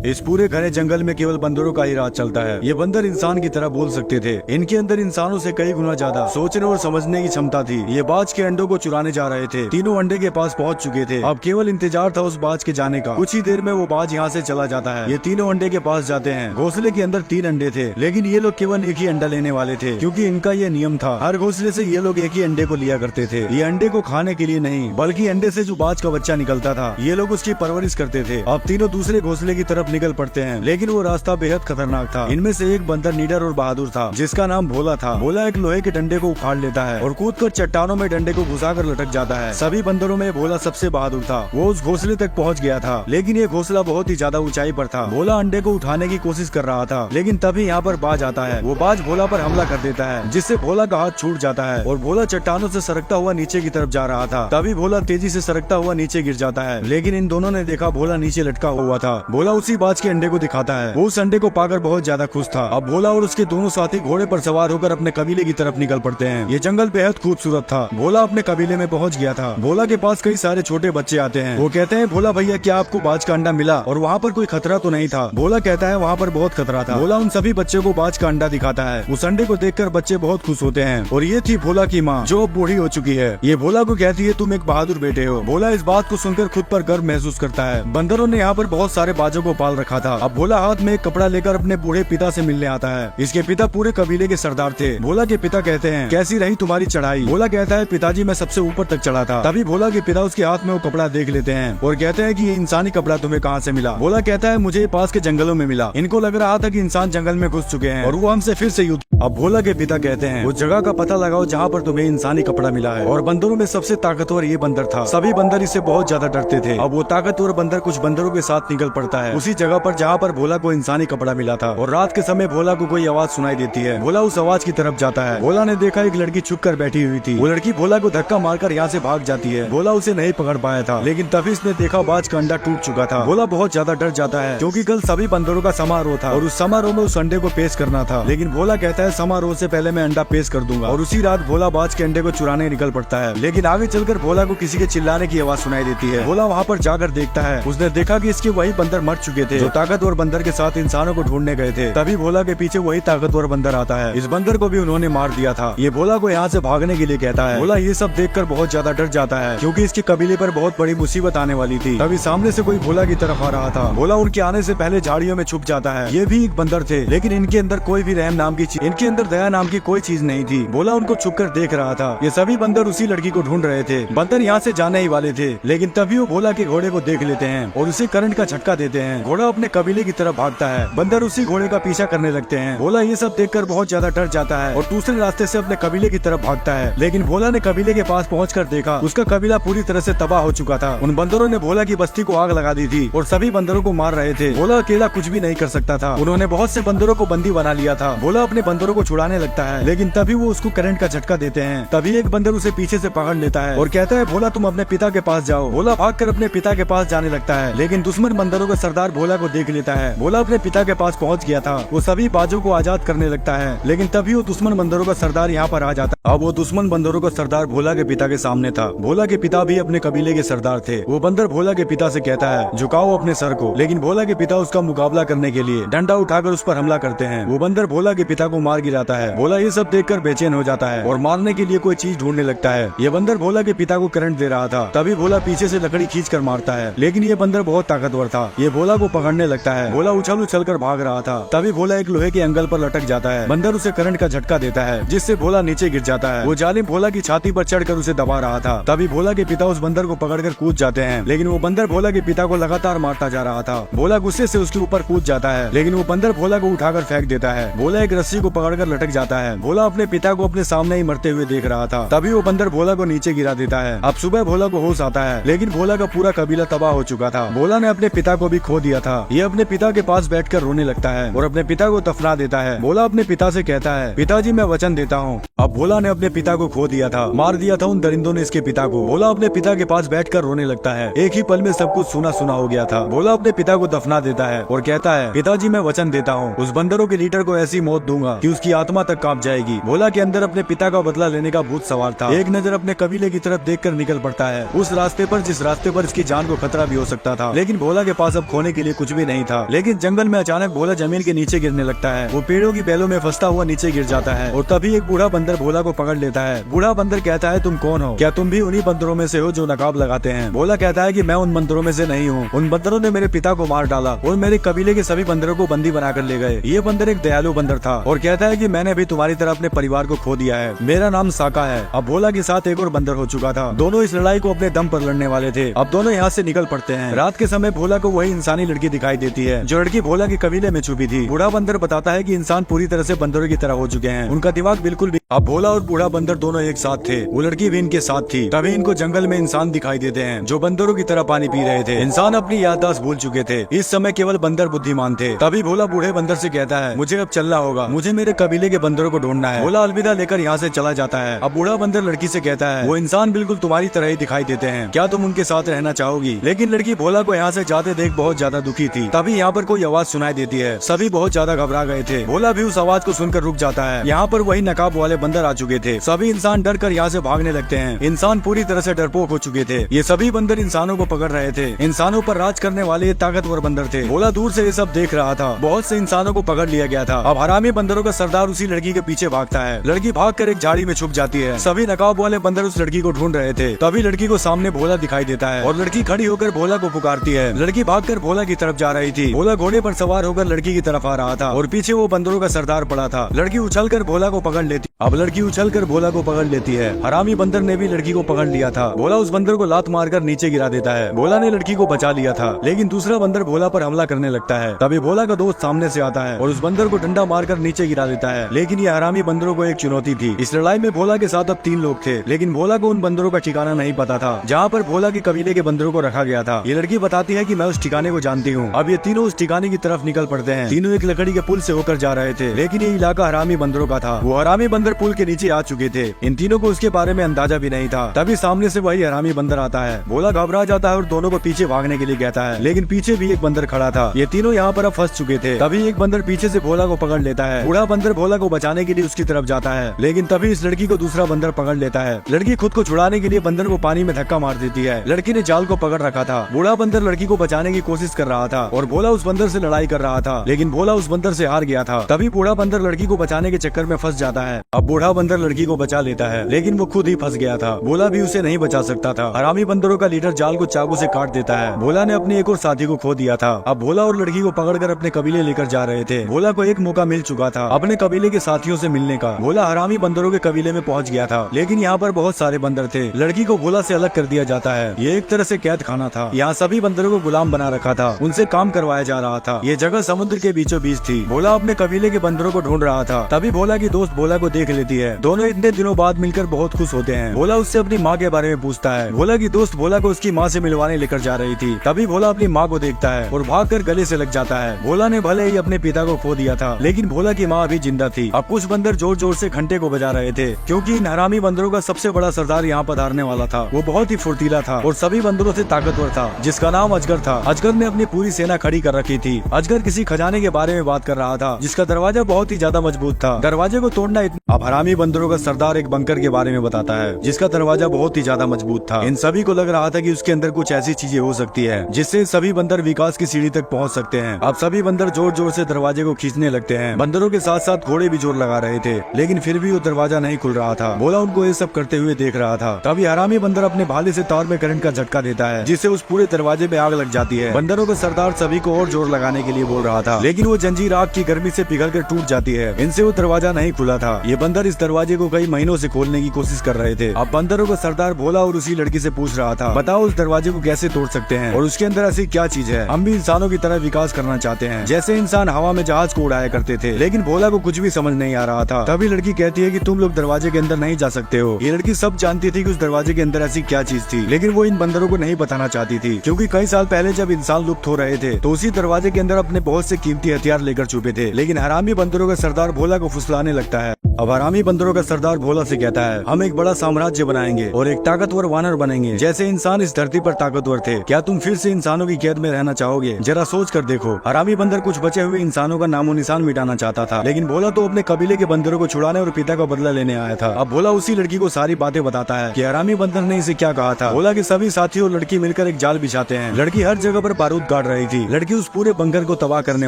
इस पूरे घने जंगल में केवल बंदरों का ही राज चलता है। ये बंदर इंसान की तरह बोल सकते थे। इनके अंदर इंसानों से कई गुना ज्यादा सोचने और समझने की क्षमता थी। ये बाज के अंडों को चुराने जा रहे थे। तीनों अंडे के पास पहुंच चुके थे। अब केवल इंतजार था उस बाज के जाने का। कुछ ही देर में वो बाज यहाँ से चला जाता है। ये तीनों अंडे के पास जाते हैं। घोंसले के अंदर 3 अंडे थे, लेकिन ये लोग केवल एक ही अंडा लेने वाले थे, क्योंकि इनका ये नियम था। हर घोंसले से ये लोग एक ही अंडे को लिया करते थे। ये अंडे को खाने के लिए नहीं, बल्कि अंडे से जो बाज का बच्चा निकलता था, ये लोग उसकी परवरिश करते थे। अब तीनों दूसरे घोंसले की तरफ निकल पड़ते हैं, लेकिन वो रास्ता बेहद खतरनाक था। इनमें से एक बंदर निडर और बहादुर था, जिसका नाम भोला था। भोला एक लोहे के डंडे को उखाड़ लेता है और कूदकर चट्टानों में डंडे को घुसाकर लटक जाता है। सभी बंदरों में भोला सबसे बहादुर था। वो उस घोंसले तक पहुंच गया था, लेकिन ये घोंसला बहुत ही ज्यादा ऊंचाई पर था। भोला अंडे को उठाने की कोशिश कर रहा था, लेकिन तभी यहाँ पर बाज आता है। वो बाज भोला पर हमला कर देता है, जिससे भोला का हाथ छूट जाता है और भोला चट्टानों से सरकता हुआ नीचे की तरफ जा रहा था। तभी भोला तेजी से सरकता हुआ नीचे गिर जाता है, लेकिन इन दोनों ने देखा भोला नीचे लटका हुआ था। भोला उसी बाज के अंडे को दिखाता है। वो उस अंडे को पाकर बहुत ज्यादा खुश था। अब भोला और उसके दोनों साथी घोड़े पर सवार होकर अपने कबीले की तरफ निकल पड़ते हैं। ये जंगल बेहद खूबसूरत था। भोला अपने कबीले में पहुंच गया था। भोला के पास कई सारे छोटे बच्चे आते हैं। वो कहते हैं, भोला भैया, क्या आपको बाज का अंडा मिला और वहाँ पर कोई खतरा तो नहीं था? भोला कहता है, वहाँ पर बहुत खतरा था। भोला उन सभी बच्चों को बाज का अंडा दिखाता है। उस अंडे को देखकर बच्चे बहुत खुश होते हैं। और ये थी भोला की माँ, जो अब बूढ़ी हो चुकी है। ये भोला को कहती है, तुम एक बहादुर बेटे हो। भोला इस बात को सुनकर खुद पर गर्व महसूस करता है। बंदरों ने यहाँ पर बहुत सारे बाजों को पाल रखा था। अब भोला हाथ में एक कपड़ा लेकर अपने बूढ़े पिता से मिलने आता है। इसके पिता पूरे कबीले के सरदार थे। भोला के पिता कहते हैं, कैसी रही तुम्हारी चढ़ाई? भोला कहता है, पिताजी मैं सबसे ऊपर तक चढ़ा था। तभी भोला के पिता उसके हाथ में वो कपड़ा देख लेते हैं और कहते हैं कि ये इंसानी कपड़ा तुम्हें कहाँ से मिला? भोला कहता है, मुझे पास के जंगलों में मिला। इनको लग रहा था कि इंसान जंगल में घुस चुके हैं और वो हमसे फिर से युद्ध। अब भोला के पिता कहते हैं, उस जगह का पता लगाओ जहाँ पर तुम्हें इंसानी कपड़ा मिला है। और बंदरों में सबसे ताकतवर ये बंदर था। सभी बंदर इससे बहुत ज्यादा डरते थे। अब वो ताकतवर बंदर कुछ बंदरों के साथ निकल पड़ता है उसी जगह पर जहाँ पर भोला को इंसानी कपड़ा मिला था। और रात के समय भोला को कोई आवाज सुनाई देती है। भोला उस आवाज की तरफ जाता है। भोला ने देखा एक लड़की छुप कर बैठी हुई थी। वो लड़की भोला को धक्का मारकर यहाँ से भाग जाती है। भोला उसे नहीं पकड़ पाया था, लेकिन तभी इसने देखा बाज का अंडा टूट चुका था। भोला बहुत ज्यादा डर जाता है, क्योंकि कल सभी बंदरों का समारोह था और उस समारोह में उस अंडे को पेश करना था। लेकिन भोला कहता है, समारोह से पहले मैं अंडा पेश कर दूंगा। और उसी रात भोला बाज के अंडे को चुराने निकल पड़ता है। लेकिन आगे चलकर भोला को किसी के चिल्लाने की आवाज सुनाई देती है। भोला वहाँ पर जाकर देखता है। उसने देखा कि इसके वही बंदर मर चुके थे, जो ताकतवर बंदर के साथ इंसानों को ढूंढने गए थे। तभी भोला के पीछे वही ताकतवर बंदर आता है। इस बंदर को भी उन्होंने मार दिया था। ये भोला को यहाँ से भागने के लिए कहता है। भोला ये सब देखकर बहुत ज्यादा डर जाता है, क्योंकि इसके कबीले पर बहुत बड़ी मुसीबत आने वाली थी। तभी सामने से कोई भोला की तरफ आ रहा था। भोला उनके आने से पहले झाड़ियों में छुप जाता है। ये भी एक बंदर थे, लेकिन इनके अंदर कोई भी रहम नाम की चीज, इनके अंदर दया नाम की कोई चीज नहीं थी। भोला उनको छुपकर देख रहा था। ये सभी बंदर उसी लड़की को ढूंढ रहे थे। बंदर यहाँ से जाने ही वाले थे, लेकिन तभी वो भोला के घोड़े को देख लेते हैं और उसे करंट का झटका देते हैं। घोड़ा अपने कबीले की तरफ भागता है। बंदर उसी घोड़े का पीछा करने लगते हैं। भोला ये सब देखकर बहुत ज्यादा डर जाता है और दूसरे रास्ते से अपने कबीले की तरफ भागता है। लेकिन भोला ने कबीले के पास पहुंचकर देखा, उसका कबीला पूरी तरह से तबाह हो चुका था। उन बंदरों ने भोला की बस्ती को आग लगा दी थी और सभी बंदरों को मार रहे थे। भोला अकेला कुछ भी नहीं कर सकता था। उन्होंने बहुत से बंदरों को बंदी बना लिया था। भोला अपने बंदरों को छुड़ाने लगता है, लेकिन तभी वो उसको करंट का झटका देते हैं। तभी एक बंदर उसे पीछे से पकड़ लेता है और कहता है, भोला तुम अपने पिता के पास जाओ। भोला भागकर अपने पिता के पास जाने लगता है, लेकिन दुश्मन बंदरों का सरदार भोला को देख लेता है। भोला अपने पिता के पास पहुंच गया था। वो सभी बाजों को आजाद करने लगता है, लेकिन तभी वो दुश्मन बंदरों का सरदार यहाँ पर आ जाता है। अब वो दुश्मन बंदरों का सरदार भोला के पिता के सामने था। भोला के पिता भी अपने कबीले के सरदार थे। वो बंदर भोला के पिता से कहता है, झुकाओ अपने सर को। लेकिन भोला के पिता उसका मुकाबला करने के लिए डंडा उठाकर उस पर हमला करते हैं। वो बंदर भोला के पिता को मार गिराता है। भोला ये सब देखकर बेचैन हो जाता है और मारने के लिए कोई चीज ढूंढने लगता है। ये बंदर भोला के पिता को करंट दे रहा था। तभी भोला पीछे से लकड़ी खींच कर मारता है, लेकिन ये बंदर बहुत ताकतवर था। ये भोला को पकड़ने लगता है। भोला उछल उछल कर भाग रहा था। तभी भोला एक लोहे के एंगल पर लटक जाता है। बंदर उसे करंट का झटका देता है, जिससे भोला नीचे गिर जाता है। वो जालिम भोला की छाती पर चढ़कर उसे दबा रहा था। तभी भोला के पिता उस बंदर को पकड़कर कूद जाते हैं, लेकिन वो बंदर भोला के पिता को लगातार मारता जा रहा था। भोला गुस्से से उसके ऊपर कूद जाता है, लेकिन वो बंदर भोला को उठाकर फेंक देता है। भोला एक रस्सी को पकड़कर लटक जाता है। भोला अपने पिता को अपने सामने ही मरते हुए देख रहा था। तभी वो बंदर भोला को नीचे गिरा देता है। अब सुबह भोला को होश आता है, लेकिन भोला का पूरा कबीला तबाह हो चुका था। भोला ने अपने पिता को भी खो दिया था। ये अपने पिता के पास बैठकर रोने लगता है और अपने पिता को दफना देता है। भोला अपने पिता से कहता है, पिताजी मैं वचन देता हूँ। अब भोला ने अपने पिता को खो दिया था, मार दिया था उन दरिंदों ने इसके पिता को। भोला अपने पिता के पास बैठकर रोने लगता है। एक ही पल में सब कुछ सुना सुना हो गया था। भोला अपने पिता को दफना देता है और कहता है, पिताजी मैं वचन देता हूँ, उस बंदरों के लीडर को ऐसी मौत दूंगा कि उसकी आत्मा तक कांप जाएगी। भोला के अंदर अपने पिता का बदला लेने का भूत सवार था। एक नजर अपने कबीले की तरफ देखकर निकल पड़ता है, उस रास्ते पर जिस रास्ते पर इसकी जान को खतरा भी हो सकता था। लेकिन भोला के पास अब खोने के लिए कुछ भी नहीं था। लेकिन जंगल में अचानक भोला जमीन के नीचे गिरने लगता है। वो पेड़ों की बेलों में फंसता हुआ नीचे गिर जाता है और तभी एक बूढ़ा बंदर भोला को पकड़ लेता है। बूढ़ा बंदर कहता है, तुम कौन हो? क्या तुम भी उन्हीं बंदरों में से हो जो नकाब लगाते हैं? भोला कहता है कि मैं उन बंदरों में से नहीं हूँ। उन बंदरों ने मेरे पिता को मार डाला और मेरे कबीले के सभी बंदरों को बंदी बनाकर ले गए। ये बंदर एक दयालु बंदर था और कहता है कि मैंने भी तुम्हारी तरह अपने परिवार को खो दिया है। मेरा नाम साका है। अब भोला के साथ एक और बंदर हो चुका था। दोनों इस लड़ाई को अपने दम पर लड़ने वाले थे। अब दोनों यहाँ से निकल पड़ते हैं। रात के समय भोला को वही इंसानी लड़की दिखाई देती है जो लड़की भोला के कबीले में छुपी थी। बूढ़ा बंदर बताता है कि इंसान पूरी तरह से बंदरों की तरह हो चुके हैं, उनका दिमाग बिल्कुल भी। अब भोला और बूढ़ा बंदर दोनों एक साथ थे। वो लड़की भी इनके साथ थी। तभी इनको जंगल में इंसान दिखाई देते हैं जो बंदरों की तरह पानी पी रहे थे। इंसान अपनी याददाश्त भूल चुके थे। इस समय केवल बंदर बुद्धिमान थे। तभी भोला बूढ़े बंदर से कहता है, मुझे अब चलना होगा, मुझे मेरे कबीले के बंदरों को ढूंढना है। भोला अलविदा लेकर यहाँ से चला जाता है। अब बूढ़ा बंदर लड़की से कहता है, वो इंसान बिल्कुल तुम्हारी तरह ही दिखाई देते हैं, क्या तुम उनके साथ रहना चाहोगी? लेकिन लड़की भोला को यहाँ से जाते देख बहुत ज्यादा दुखी थी। तभी यहाँ पर कोई आवाज सुनाई देती है। सभी बहुत ज्यादा घबरा गए थे। भोला भी उस आवाज को सुनकर रुक जाता है। यहाँ पर वही नकाब वाले बंदर आ चुके थे। सभी इंसान डर कर यहाँ से भागने लगते हैं। इंसान पूरी तरह से डरपोक हो चुके थे। ये सभी बंदर इंसानों को पकड़ रहे थे। इंसानों पर राज करने वाले ये ताकतवर बंदर थे। भोला दूर से ये सब देख रहा था। बहुत से इंसानों को पकड़ लिया गया था। अब हरामी बंदरों का सरदार उसी लड़की के पीछे भागता है। लड़की भागकर एक झाड़ी में छुप जाती है। सभी नकाब वाले बंदर उस लड़की को ढूंढ रहे थे। तभी लड़की को सामने भोला दिखाई देता है और लड़की खड़ी होकर भोला को पुकारती है। लड़की भागकर भोला की तरफ जा रही थी। भोला घोड़े पर सवार होकर लड़की की तरफ आ रहा था और पीछे वो बंदरों का सरदार पड़ा था। लड़की उछलकर भोला को पकड़ लेती। अब लड़की उछलकर भोला को पकड़ लेती है। हरामी बंदर ने भी लड़की को पकड़ लिया था। भोला उस बंदर को लात मारकर नीचे गिरा देता है। भोला ने लड़की को बचा लिया था, लेकिन दूसरा बंदर भोला पर हमला करने लगता है। तभी भोला का दोस्त सामने से आता है और उस बंदर को डंडा मारकर नीचे गिरा देता है। लेकिन ये हरामी बंदरों को एक चुनौती थी। इस लड़ाई में भोला के साथ अब 3 लोग थे, लेकिन भोला को उन बंदरों का ठिकाना नहीं पता था जहाँ पर भोला के कबीले के बंदरों को रखा गया था। ये लड़की बताती है कि मैं उस ठिकाने को जानती हूँ। अब ये तीनों उस ठिकाने की तरफ निकल पड़ते हैं। तीनों एक लकड़ी के पुल से होकर जा रहे थे, लेकिन ये इलाका हरामी बंदरों का था। वो हरामी बंदर पुल के नीचे आ चुके थे। इन तीनों को उसके बारे में अंदाजा भी नहीं था। तभी सामने से वही हरामी बंदर आता है। भोला घबरा जाता है और दोनों को पीछे भागने के लिए कहता है, लेकिन पीछे भी एक बंदर खड़ा था। ये तीनों यहाँ पर अब फंस चुके थे। तभी एक बंदर पीछे से भोला को पकड़ लेता है। बूढ़ा बंदर भोला को बचाने के लिए उसकी तरफ जाता है, लेकिन तभी इस लड़की को दूसरा बंदर पकड़ लेता है। लड़की खुद को छुड़ाने के लिए बंदर को पानी में धक्का मार देती है। लड़की ने जाल को पकड़ रखा था। बूढ़ा बंदर लड़की को बचाने की कोशिश कर रहा था और भोला उस बंदर से लड़ाई कर रहा था, लेकिन भोला उस बंदर से हार गया था। तभी बूढ़ा बंदर लड़की को बचाने के चक्कर में फंस जाता है। अब बूढ़ा बंदर लड़की को बचा लेता है, लेकिन वो खुद ही फंस गया था। भोला भी उसे नहीं बचा सकता था। हरामी बंदरों का लीडर जाल को चाकू से काट देता है। भोला ने अपने एक और साथी को खो दिया था। अब भोला और लड़की को पकड़कर अपने कबीले लेकर जा रहे थे। भोला को एक मौका मिल चुका था अपने कबीले के साथियों से मिलने का। भोला हरामी बंदरों के कबीले में पहुंच गया था, लेकिन यहाँ पर बहुत सारे बंदर थे। लड़की को भोला से अलग कर दिया जाता है। ये एक तरह से कैद खाना था। यहाँ सभी बंदरों को गुलाम बना रखा था, उनसे काम करवाया जा रहा था। ये जगह समुद्र के बीचों बीच थी। भोला अपने कबीले के बंदरों को ढूंढ रहा था। तभी भोला की दोस्त भोला को देख लेती है। दोनों इतने दिनों बाद मिलकर बहुत खुश होते हैं। भोला उससे अपनी माँ के बारे में पूछता है। भोला की दोस्त भोला को उसकी माँ से मिलवाने लेकर जा रही थी। तभी भोला अपनी माँ को देखता है और भागकर गले से लग जाता है। भोला ने भले ही अपने पिता को खो दिया था, लेकिन भोला की माँ अभी जिंदा थी। अब कुछ बंदर जोर जोर से घंटे को बजा रहे थे, क्योंकि इन हरामी बंदरों का सबसे बड़ा सरदार यहाँ पधारने वाला था। वो बहुत ही फुर्तीला था और सभी बंदरों से ताकतवर था, जिसका नाम अजगर था। अजगर ने अपनी पूरी सेना खड़ी कर रखी थी। अजगर किसी खजाने के बारे में बात कर रहा था, जिसका दरवाजा बहुत ही ज्यादा मजबूत था। दरवाजे को तोड़ना अब हरामी बंदरों का सरदार एक बंकर के बारे में बताता है, जिसका दरवाजा बहुत ही ज्यादा मजबूत था। इन सभी को लग रहा था कि उसके अंदर कुछ ऐसी चीजें हो सकती है जिससे सभी बंदर विकास की सीढ़ी तक पहुंच सकते हैं। अब सभी बंदर जोर जोर से दरवाजे को खींचने लगते हैं। बंदरों के साथ साथ घोड़े भी जोर लगा रहे थे, लेकिन फिर भी वो दरवाजा नहीं खुल रहा था। भोला उनको ये सब करते हुए देख रहा था। तभी हरामी बंदर अपने भाले से तार में करंट का झटका देता है, जिससे उस पूरे दरवाजे में आग लग जाती है। बंदरों का सरदार सभी को और जोर लगाने के लिए बोल रहा था, लेकिन वो जंजीर आग की गर्मी से पिघल कर टूट जाती है। इनसे वो दरवाजा नहीं खुला था। ये बंदर इस दरवाजे को कई महीनों से खोलने की कोशिश कर रहे थे। अब बंदरों का सरदार भोला और उसी लड़की से पूछ रहा था, बताओ उस दरवाजे को कैसे तोड़ सकते हैं और उसके अंदर ऐसी क्या चीज है। हम भी इंसानों की तरह विकास करना चाहते हैं, जैसे इंसान हवा में जहाज को उड़ाया करते थे। लेकिन भोला को कुछ भी समझ नहीं आ रहा था। तभी लड़की कहती है कि तुम लोग दरवाजे के अंदर नहीं जा सकते हो। ये लड़की सब जानती थी कि उस दरवाजे के अंदर ऐसी क्या चीज थी, लेकिन वो इन बंदरों को नहीं बताना चाहती थी, क्योंकि कई साल पहले जब इंसान लुप्त हो रहे थे तो उसी दरवाजे के अंदर अपने बहुत से कीमती हथियार लेकर छुपे थे। लेकिन हरामी बंदरों का सरदार भोला को फुसलाने लगता है। अब हरामी बंदरों का सरदार भोला से कहता है, हम एक बड़ा साम्राज्य बनाएंगे और एक ताकतवर वानर बनेंगे, जैसे इंसान इस धरती पर ताकतवर थे। क्या तुम फिर से इंसानों की कैद में रहना चाहोगे? जरा सोच कर देखो। हरामी बंदर कुछ बचे हुए इंसानों का नामो निशान मिटाना चाहता था, लेकिन भोला तो अपने कबीले के बंदरों को छुड़ाने और पिता का बदला लेने आया था। अब भोला उसी लड़की को सारी बातें बताता है कि हरामी बंदर ने इसे क्या कहा था। भोला के सभी साथी और लड़की मिलकर एक जाल बिछाते हैं। लड़की हर जगह पर बारूद काट रही थी। लड़की उस पूरे बंकर को तबाह करने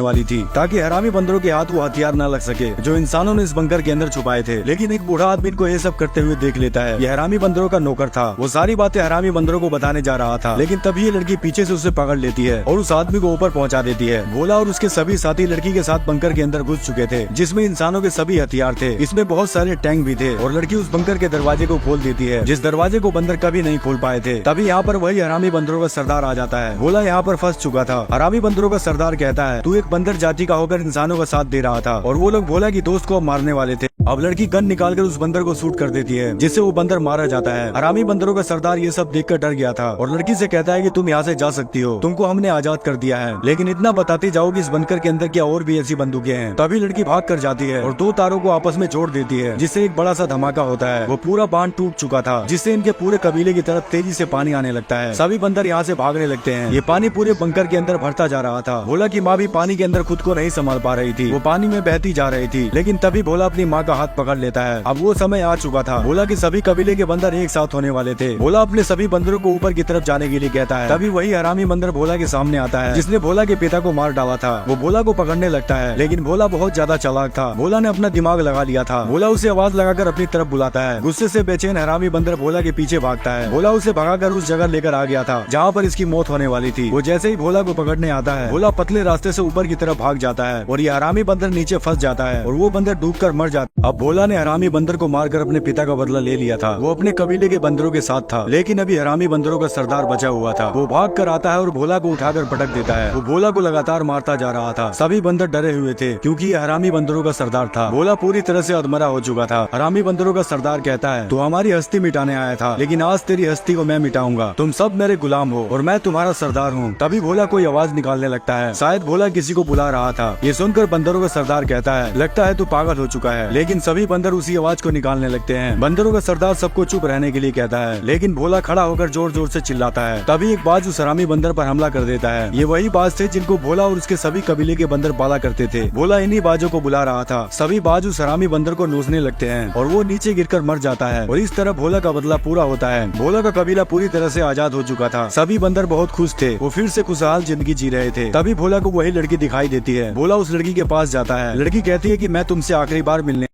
वाली थी, ताकि हरामी बंदरों के हाथ वो हथियार न लग सके जो इंसानों ने इस बंकर के अंदर छुपाए थे। लेकिन एक बूढ़ा आदमी को ये सब करते हुए देख लेता है। यह हरामी बंदरों का नौकर था। वो सारी बातें हरामी बंदरों को बताने जा रहा था, लेकिन तभी ये लड़की पीछे से उसे पकड़ लेती है और उस आदमी को ऊपर पहुंचा देती है। भोला और उसके सभी साथी लड़की के साथ बंकर के अंदर घुस चुके थे, जिसमें इंसानों के सभी हथियार थे। इसमें बहुत सारे टैंक भी थे और लड़की उस बंकर के दरवाजे को खोल देती है, जिस दरवाजे को बंदर कभी नहीं खोल पाए थे। तभी यहाँ पर वही हरामी बंदरों का सरदार आ जाता है। भोला यहाँ पर फंस चुका था। हरामी बंदरों का सरदार कहता है, तू एक बंदर जाति का होकर इंसानों का साथ दे रहा था और वो लोग भोला की दोस्त को अब मारने वाले थे। अब लड़की गन निकालकर उस बंदर को शूट कर देती है, जिससे वो बंदर मारा जाता है। हरामी बंदरों का सरदार ये सब देखकर डर गया था और लड़की से कहता है कि तुम यहाँ से जा सकती हो, तुमको हमने आजाद कर दिया है, लेकिन इतना बताते जाओ कि इस बंकर के अंदर क्या और भी ऐसी बंदूकें हैं। तभी लड़की भाग कर जाती है और दो तारों को आपस में जोड़ देती है, जिससे एक बड़ा सा धमाका होता है। वो पूरा बांध टूट चुका था, जिससे इनके पूरे कबीले की तरफ तेजी से पानी आने लगता है। सभी बंदर यहाँ से भागने लगते हैं। ये पानी पूरे बंकर के अंदर भरता जा रहा था। भोला की माँ भी पानी के अंदर खुद को नहीं संभाल पा रही थी, वो पानी में बहती जा रही थी। लेकिन तभी भोला अपनी माँ का हाथ पकड़ लेता है। अब वो समय आ चुका था। भोला के सभी कबीले के बंदर एक साथ होने वाले थे। भोला अपने सभी बंदरों को ऊपर की तरफ जाने के लिए कहता है। तभी वही हरामी बंदर भोला के सामने आता है, जिसने भोला के पिता को मार डाला था। वो भोला को पकड़ने लगता है, लेकिन भोला बहुत ज्यादा चालाक था। भोला ने अपना दिमाग लगा लिया था। भोला उसे आवाज लगाकर अपनी तरफ बुलाता है। गुस्से से बेचैन हरामी बंदर भोला के पीछे भागता है। भोला उसे भगाकर उस जगह लेकर आ गया था जहाँ पर इसकी मौत होने वाली थी। वो जैसे ही भोला को पकड़ने आता है, भोला पतले रास्ते से ऊपर की तरफ भाग जाता है और ये हरामी बंदर नीचे फंस जाता है और वो बंदर डूबकर मर जाता। अब भोला ने हरामी बंदर को मारकर अपने पिता का बदला ले लिया था। वो अपने कबीले के बंदरों के साथ था, लेकिन अभी हरामी बंदरों का सरदार बचा हुआ था। वो भाग कर आता है और भोला को उठाकर पटक देता है। वो भोला को लगातार मारता जा रहा था। सभी बंदर डरे हुए थे, क्योंकि ये हरामी बंदरों का सरदार था। भोला पूरी तरह से अधमरा हो चुका था। हरामी बंदरों का सरदार कहता है, तू हमारी हस्ती मिटाने आया था, लेकिन आज तेरी हस्ती को मैं मिटाऊंगा। तुम सब मेरे गुलाम हो और मैं तुम्हारा सरदार हूँ। तभी भोला कोई आवाज निकालने लगता है। शायद भोला किसी को बुला रहा था। ये सुनकर बंदरों का सरदार कहता है, लगता है तू पागल हो चुका है। लेकिन सभी बंदर उसी आवाज को निकालने लगते हैं। बंदरों का सरदार सबको चुप रहने के लिए कहता है, लेकिन भोला खड़ा होकर जोर जोर से चिल्लाता है। तभी एक बाज उस हरामी बंदर पर हमला कर देता है। ये वही बाज थे जिनको भोला और उसके सभी कबीले के बंदर पाला करते थे। भोला इन्हीं बाजों को बुला रहा था। सभी बाज उस हरामी बंदर को नोचने लगते हैं और वो नीचे गिरकर मर जाता है और इस तरह भोला का बदला पूरा होता है। भोला का कबीला पूरी तरह से आजाद हो चुका था। सभी बंदर बहुत खुश थे। वो फिर से खुशहाल जिंदगी जी रहे थे। तभी भोला को वही लड़की दिखाई देती है। भोला उस लड़की के पास जाता है। लड़की कहती है कि मैं तुमसे आखिरी बार मिलने